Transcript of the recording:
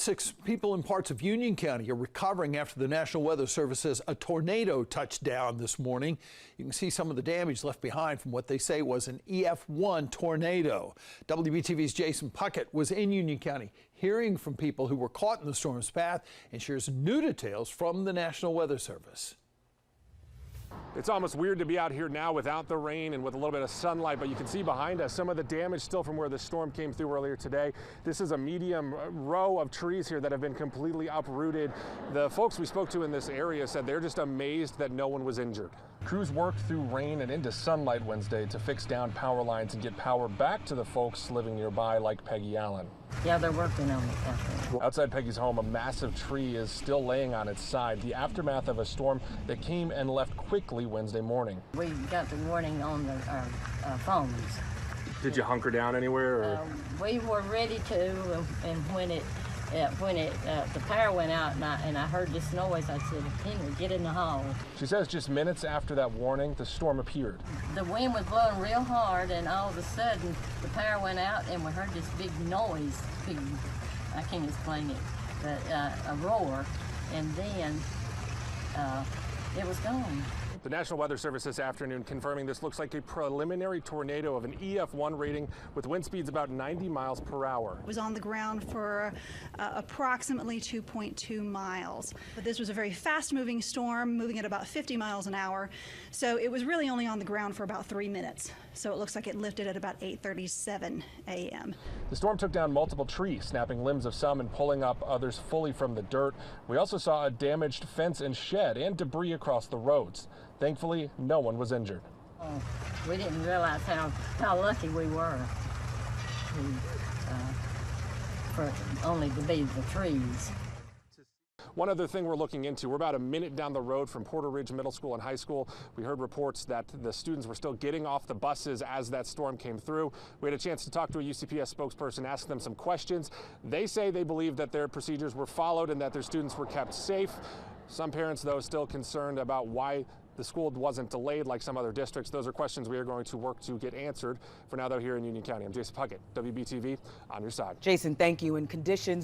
6 people in parts of Union County are recovering after the National Weather Service says a tornado touched down this morning. You can see some of the damage left behind from what they say was an EF-1 tornado. WBTV's Jason Puckett was in Union County hearing from people who were caught in the storm's path and shares new details from the National Weather Service. It's almost weird to be out here now without the rain and with a little bit of sunlight, but you can see behind us some of the damage still from where the storm came through earlier today. This is a medium row of trees here that have been completely uprooted. The folks we spoke to in this area said they're just amazed that no one was injured. Crews worked through rain and into sunlight Wednesday to fix down power lines and get power back to the folks living nearby, like Peggy Allen. Yeah, they're working on it. Outside Peggy's home, a massive tree is still laying on its side, the aftermath of a storm that came and left quickly Wednesday morning. We got the warning on our phones. Did you hunker down anywhere? Or? We were ready to, and when the power went out and I heard this noise, I said, Henry, get in the hall. She says just minutes after that warning, the storm appeared. The wind was blowing real hard, and all of a sudden, the power went out, and we heard this big noise. I can't explain it, but a roar, and then it was gone. The National Weather Service this afternoon confirming this looks like a preliminary tornado of an EF-1 rating with wind speeds about 90 miles per hour. It was on the ground for approximately 2.2 miles. But this was a very fast-moving storm, moving at about 50 miles an hour. So it was really only on the ground for about 3 minutes. So it looks like it lifted at about 8:37 a.m. The storm took down multiple trees, snapping limbs of some and pulling up others fully from the dirt. We also saw a damaged fence and shed and debris across the roads. Thankfully, no one was injured. Oh, we didn't realize how lucky we were for only to be the trees. One other thing we're looking into, we're about a minute down the road from Porter Ridge Middle School and High School. We heard reports that the students were still getting off the buses as that storm came through. We had a chance to talk to a UCPS spokesperson, ask them some questions. They say they believe that their procedures were followed and that their students were kept safe. Some parents, though, still concerned about why the school wasn't delayed like some other districts. Those are questions we are going to work to get answered. For now, though, here in Union County, I'm Jason Puckett, WBTV, on your side. Jason, thank you. And conditions